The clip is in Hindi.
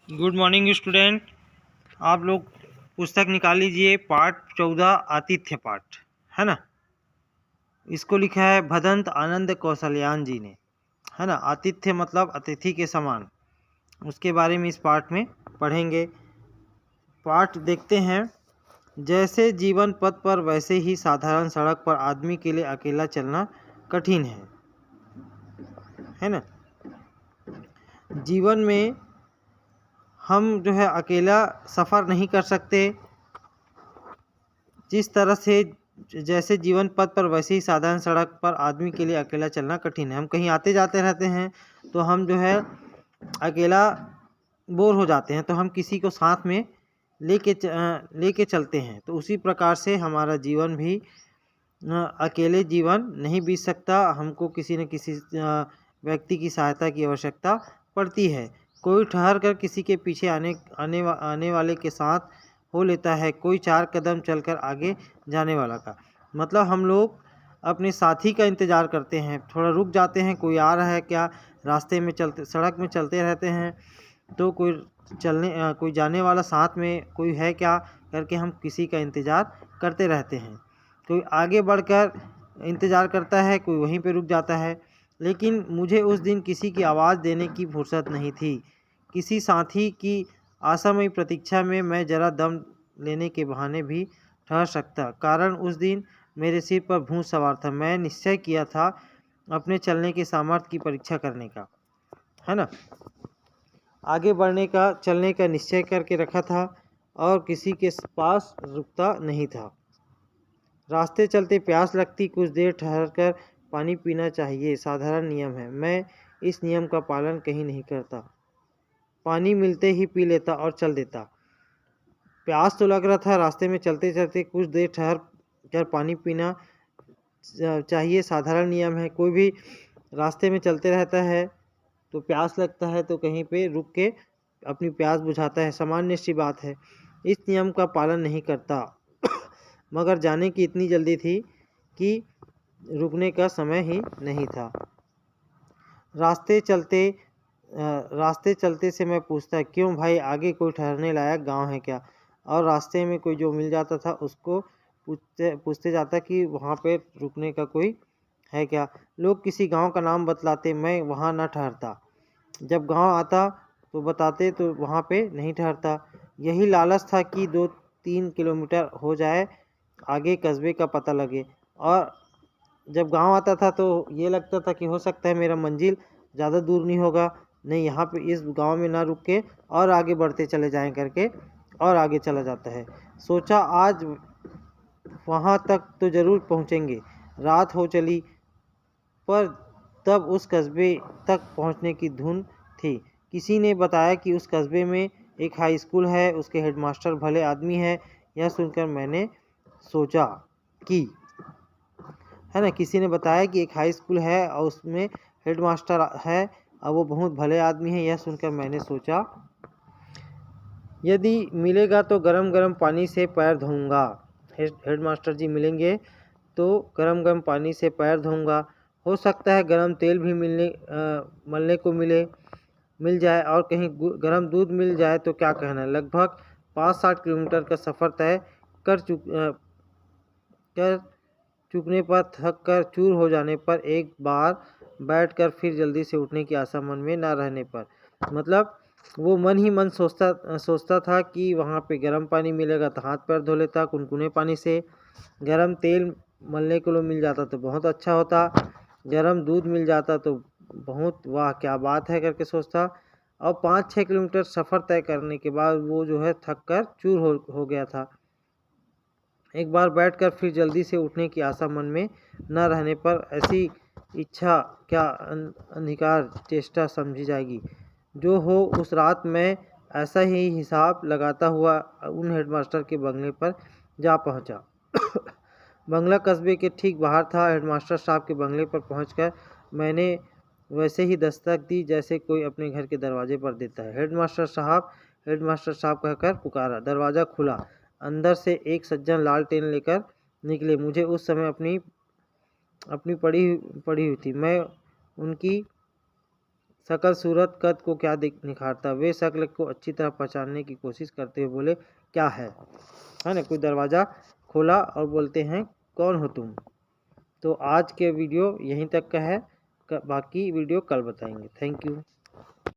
Good morning student. आप लोग पुस्तक निकाल लीजिए। पाठ 14 आतिथ्य पाठ है ना। इसको लिखा है भदंत आनंद कौशलयान जी ने, है ना। आतिथ्य मतलब अतिथि के समान, उसके बारे में इस पाठ में पढ़ेंगे। पाठ देखते हैं। जैसे जीवन पथ पर वैसे ही साधारण सड़क पर आदमी के लिए अकेला चलना कठिन है ना। जीवन में हम जो है अकेला सफ़र नहीं कर सकते। जिस तरह से जैसे जीवन पथ पर वैसे ही साधारण सड़क पर आदमी के लिए अकेला चलना कठिन है। हम कहीं आते जाते रहते हैं तो हम जो है अकेला बोर हो जाते हैं, तो हम किसी को साथ में लेके चलते हैं। तो उसी प्रकार से हमारा जीवन भी अकेले जीवन नहीं बीत सकता। हमको किसी न किसी व्यक्ति की सहायता की आवश्यकता पड़ती है। कोई ठहर कर किसी के पीछे आने वाले के साथ हो लेता है, कोई 4 कदम चलकर आगे जाने वाला का। मतलब हम लोग अपने साथी का इंतज़ार करते हैं, थोड़ा रुक जाते हैं, कोई आ रहा है क्या। रास्ते में चलते सड़क में चलते रहते हैं तो कोई जाने वाला साथ में कोई है क्या करके हम किसी का इंतज़ार करते रहते हैं। कोई आगे बढ़कर इंतज़ार करता है, कोई वहीं पे रुक जाता है। लेकिन मुझे उस दिन किसी की आवाज़ देने की फुर्सत नहीं थी। किसी साथी की असमयी प्रतीक्षा में मैं जरा दम लेने के बहाने भी ठहर सकता, कारण उस दिन मेरे सिर पर भूत सवार था। मैं निश्चय किया था अपने चलने के सामर्थ्य की परीक्षा करने का, है ना। आगे बढ़ने का, चलने का निश्चय करके रखा था और किसी के पास रुकता नहीं था। रास्ते चलते प्यास लगती, कुछ देर ठहर कर पानी पीना चाहिए, साधारण नियम है। मैं इस नियम का पालन कहीं नहीं करता। पानी मिलते ही पी लेता और चल देता। प्यास तो लग रहा था, रास्ते में चलते चलते कुछ देर ठहर कर पानी पीना चाहिए, साधारण नियम है। कोई भी रास्ते में चलते रहता है तो प्यास लगता है तो कहीं पे रुक के अपनी प्यास बुझाता है, सामान्य सी बात है। इस नियम का पालन नहीं करता मगर जाने की इतनी जल्दी थी कि रुकने का समय ही नहीं था। रास्ते चलते से मैं पूछता, क्यों भाई, आगे कोई ठहरने लायक गांव है क्या। और रास्ते में कोई जो मिल जाता था उसको पूछते जाता कि वहाँ पे रुकने का कोई है क्या। लोग किसी गांव का नाम बतलाते, मैं वहाँ न ठहरता। जब गांव आता तो बताते तो वहाँ पे नहीं ठहरता। यही लालच था कि 2-3 किलोमीटर हो जाए आगे कस्बे का पता लगे। और जब गांव आता था तो ये लगता था कि हो सकता है मेरा मंजिल ज़्यादा दूर नहीं होगा, नहीं यहाँ पे इस गांव में ना रुक के और आगे बढ़ते चले जाएं करके और आगे चला जाता है। सोचा आज वहाँ तक तो ज़रूर पहुँचेंगे। रात हो चली पर तब उस कस्बे तक पहुँचने की धुन थी। किसी ने बताया कि उस कस्बे में एक हाई स्कूल है, उसके हेडमास्टर भले आदमी है। यह सुनकर मैंने सोचा कि, है ना, किसी ने बताया कि एक हाई स्कूल है और उसमें हेडमास्टर है और वो बहुत भले आदमी है। यह सुनकर मैंने सोचा यदि मिलेगा तो गरम गरम पानी से पैर धोऊंगा। हेडमास्टर जी मिलेंगे तो गरम गरम पानी से पैर धोऊंगा। हो सकता है गरम तेल भी मलने को मिल जाए और कहीं गरम दूध मिल जाए तो क्या कहना। लगभग 5-7 किलोमीटर का सफ़र तय कर चुकने पर, थक कर चूर हो जाने पर, एक बार बैठकर फिर जल्दी से उठने की आशा मन में ना रहने पर, मतलब वो मन ही मन सोचता था कि वहाँ पे गर्म पानी मिलेगा तो हाथ पैर धो लेता कुनकुने पानी से। गरम तेल मलने को मिल जाता तो बहुत अच्छा होता, गरम दूध मिल जाता तो बहुत वाह क्या बात है करके सोचता। और 5-6 किलोमीटर सफ़र तय करने के बाद वो जो है थक कर चूर हो गया था। एक बार बैठकर फिर जल्दी से उठने की आशा मन में न रहने पर ऐसी इच्छा क्या अंधकार चेष्टा समझी जाएगी। जो हो, उस रात मैं ऐसा ही हिसाब लगाता हुआ उन हेडमास्टर के बंगले पर जा पहुंचा। बंगला कस्बे के ठीक बाहर था। हेडमास्टर साहब के बंगले पर पहुंचकर मैंने वैसे ही दस्तक दी जैसे कोई अपने घर के दरवाजे पर देता है। हेडमास्टर साहब कहकर पुकारा। दरवाज़ा खुला। अंदर से एक सज्जन लालटेन लेकर निकले। मुझे उस समय अपनी पड़ी हुई थी। मैं उनकी शकल सूरत कद को क्या निखारता। वे शक्ल को अच्छी तरह पहचानने की कोशिश करते हुए बोले क्या है ना। कोई दरवाज़ा खोला और बोलते हैं कौन हो तुम। तो आज के वीडियो यहीं तक का है, बाकी वीडियो कल बताएंगे। Thank you.